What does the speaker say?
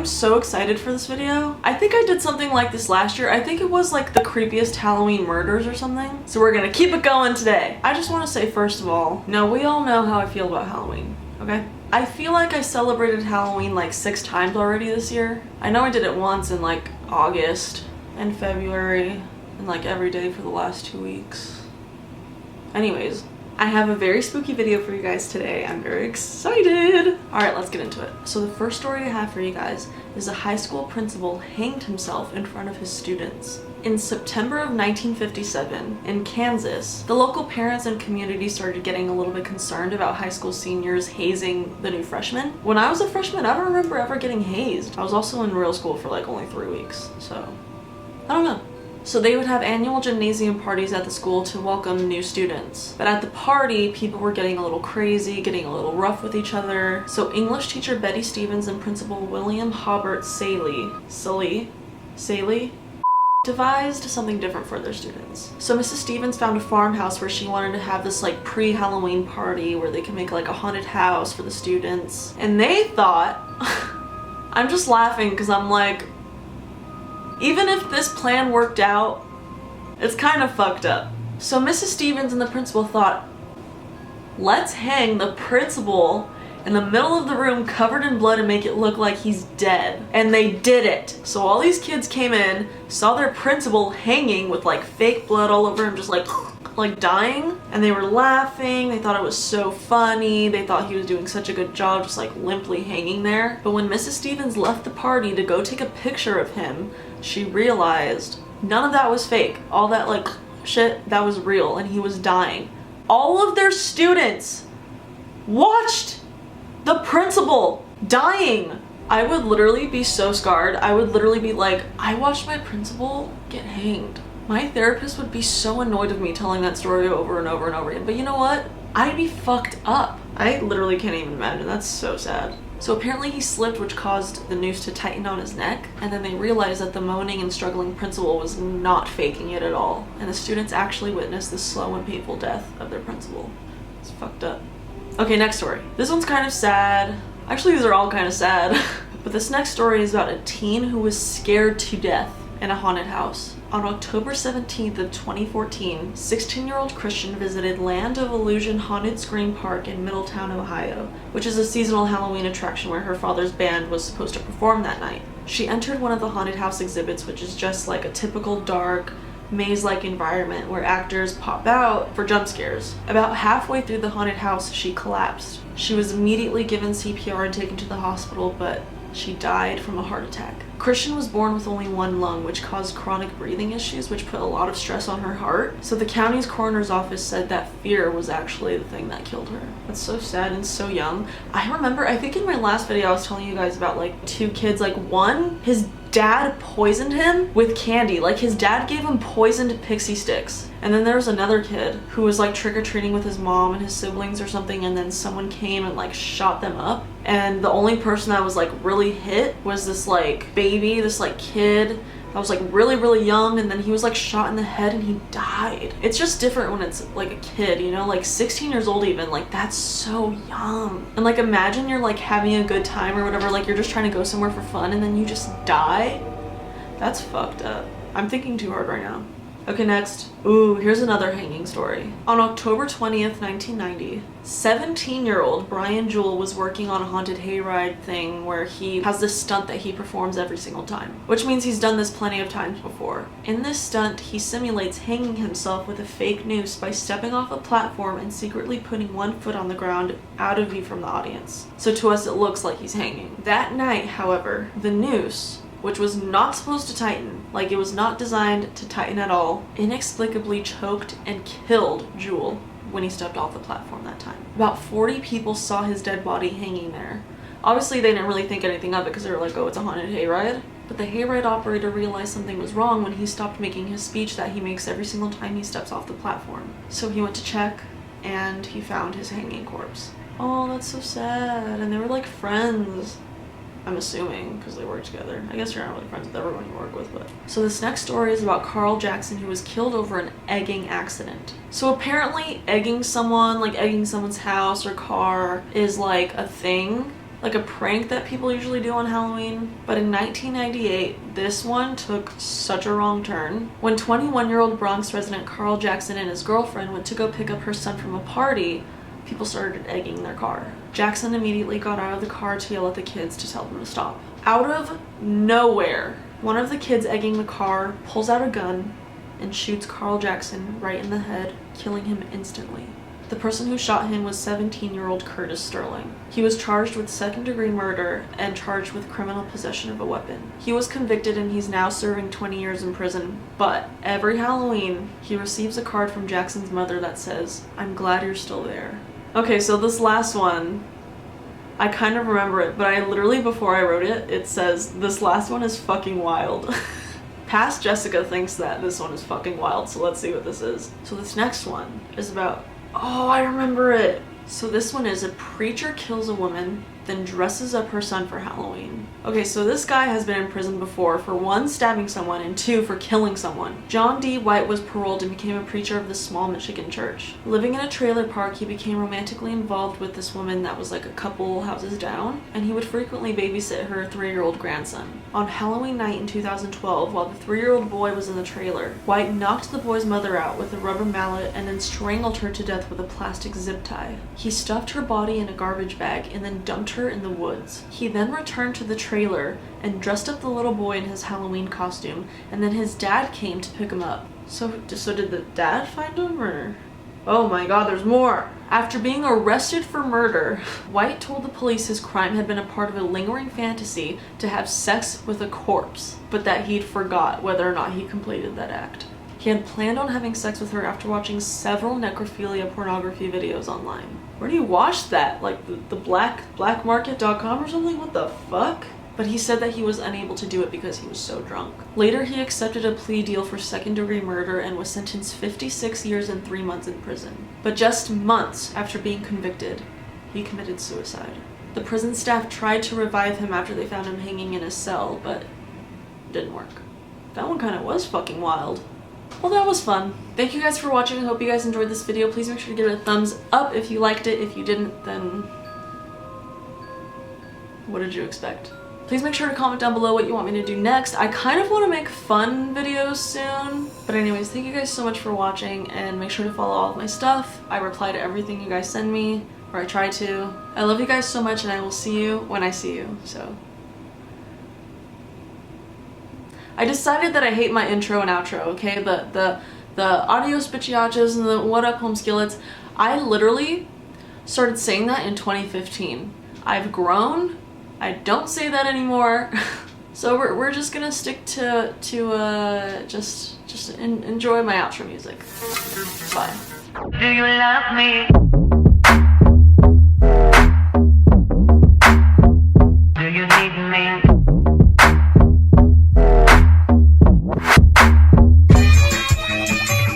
so excited for this video. I think I did something like this last year. I think it was like the creepiest Halloween murders or something. So we're gonna keep it going today. I just want to say, first of all, no, we all know how I feel about Halloween, okay? I feel like I celebrated Halloween like 6 times already this year. I know I did it once in like August and February and like every day for the last 2 weeks. Anyways, I have a very spooky video for you guys today. I'm very excited. All right, let's get into it. So the first story I have for you guys is a high school principal hanged himself in front of his students. In September of 1957, in Kansas, the local parents and community started getting a little bit concerned about high school seniors hazing the new freshmen. When I was a freshman, I don't remember ever getting hazed. I was also in real school for like only 3 weeks, so I don't know. So they would have annual gymnasium parties at the school to welcome new students. But at the party, people were getting a little crazy, getting a little rough with each other. So English teacher Betty Stevens and Principal William Hobart Saley devised something different for their students. So Mrs. Stevens found a farmhouse where she wanted to have this like pre-Halloween party where they could make like a haunted house for the students. And they thought, I'm just laughing because I'm like, even if this plan worked out, it's kind of fucked up. So Mrs. Stevens and the principal thought, let's hang the principal in the middle of the room covered in blood and make it look like he's dead. And they did it. So all these kids came in, saw their principal hanging with like fake blood all over him, just like dying, and they were laughing. They thought it was so funny. They thought he was doing such a good job just like limply hanging there. But when Mrs. Stevens left the party to go take a picture of him, she realized none of that was fake. All that like shit, that was real, and he was dying. All of their students watched the principal dying. I would literally be so scarred. I would literally be like, I watched my principal get hanged. My therapist would be so annoyed with me telling that story over and over and over again. But you know what? I'd be fucked up. I literally can't even imagine. That's so sad. So apparently he slipped, which caused the noose to tighten on his neck. And then they realized that the moaning and struggling principal was not faking it at all. And the students actually witnessed the slow and painful death of their principal. It's fucked up. Okay, next story. This one's kind of sad. Actually, these are all kind of sad. But this next story is about a teen who was scared to death in a haunted house. On October 17th of 2014, 16-year-old Christian visited Land of Illusion Haunted Scream Park in Middletown, Ohio, which is a seasonal Halloween attraction where her father's band was supposed to perform that night. She entered one of the haunted house exhibits, which is just like a typical dark, maze-like environment where actors pop out for jump scares. About halfway through the haunted house, she collapsed. She was immediately given CPR and taken to the hospital, but she died from a heart attack. Christian was born with only one lung, which caused chronic breathing issues, which put a lot of stress on her heart. So the county's coroner's office said that fear was actually the thing that killed her. That's so sad and so young. I remember, I think in my last video I was telling you guys about like 2 kids, like one, his dad poisoned him with candy. Like his dad gave him poisoned pixie sticks. And then there was another kid who was like trick-or-treating with his mom and his siblings or something, and then someone came and like shot them up. And the only person that was like really hit was this like baby, this like kid that was like really young, and then he was like shot in the head and he died. It's just different when it's like a kid, you know, like 16 years old even, like that's so young. And like imagine you're like having a good time or whatever, like you're just trying to go somewhere for fun and then you just die. That's fucked up. I'm thinking too hard right now. Okay, next. Ooh, here's another hanging story. On October 20th, 1990, 17-year-old Brian Jewell was working on a haunted hayride thing where he has this stunt that he performs every single time, which means he's done this plenty of times before. In this stunt, he simulates hanging himself with a fake noose by stepping off a platform and secretly putting one foot on the ground out of view from the audience. So to us, it looks like he's hanging. That night, however, the noose, which was not supposed to tighten, like it was not designed to tighten at all, inexplicably choked and killed Jewell when he stepped off the platform that time. About 40 people saw his dead body hanging there. Obviously they didn't really think anything of it because they were like, oh, it's a haunted hayride. But the hayride operator realized something was wrong when he stopped making his speech that he makes every single time he steps off the platform. So he went to check and he found his hanging corpse. Oh, that's so sad. And they were like friends. I'm assuming, because they work together. I guess you're not really friends with everyone you work with, but. So this next story is about Carl Jackson, who was killed over an egging accident. So apparently egging someone, like egging someone's house or car, is like a thing like a prank that people usually do on Halloween. But in 1998, this one took such a wrong turn. When 21-year-old Bronx resident Carl Jackson and his girlfriend went to go pick up her son from a party, people started egging their car. Jackson immediately got out of the car to yell at the kids to tell them to stop. Out of nowhere, one of the kids egging the car pulls out a gun and shoots Carl Jackson right in the head, killing him instantly. The person who shot him was 17-year-old Curtis Sterling. He was charged with second-degree murder and charged with criminal possession of a weapon. He was convicted and he's now serving 20 years in prison, but every Halloween, he receives a card from Jackson's mother that says, "I'm glad you're still there." Okay, so this last one, I kind of remember it, but I literally, before I wrote it, it says, "This last one is fucking wild." Past Jessica thinks that this one is fucking wild, so let's see what this is. So this next one is about, oh, I remember it. So this one is a preacher kills a woman, then dresses up her son for Halloween. Okay, so this guy has been in prison before for 1, stabbing someone, and 2, for killing someone. John D. White was paroled and became a preacher of this small Michigan church. Living in a trailer park, he became romantically involved with this woman that was like a couple houses down, and he would frequently babysit her 3-year-old grandson. On Halloween night in 2012, while the 3-year-old boy was in the trailer, White knocked the boy's mother out with a rubber mallet and then strangled her to death with a plastic zip tie. He stuffed her body in a garbage bag and then dumped her in the woods. He then returned to the trailer and dressed up the little boy in his Halloween costume, and then his dad came to pick him up. So did the dad find him, or? Oh my god, there's more! After being arrested for murder, White told the police his crime had been a part of a lingering fantasy to have sex with a corpse, but that he'd forgot whether or not he completed that act. He had planned on having sex with her after watching several necrophilia pornography videos online. Where do you watch that? Like the blackmarket.com or something? What the fuck? But he said that he was unable to do it because he was so drunk. Later, he accepted a plea deal for second-degree murder and was sentenced 56 years and 3 months in prison. But just months after being convicted, he committed suicide. The prison staff tried to revive him after they found him hanging in a cell, but it didn't work. That one kind of was fucking wild. Well, that was fun. Thank you guys for watching. I hope you guys enjoyed this video. Please make sure to give it a thumbs up if you liked it. If you didn't, then what did you expect? Please make sure to comment down below what you want me to do next. I kind of want to make fun videos soon. But anyways, thank you guys so much for watching, and make sure to follow all of my stuff. I reply to everything you guys send me, or I try to. I love you guys so much, and I will see you when I see you, so. I decided that I hate my intro and outro, okay? The adios bitchiachas and the what up home skillets. I literally started saying that in 2015. I've grown. I don't say that anymore. So we're just gonna stick to just enjoy my outro music. Bye. Do you love me?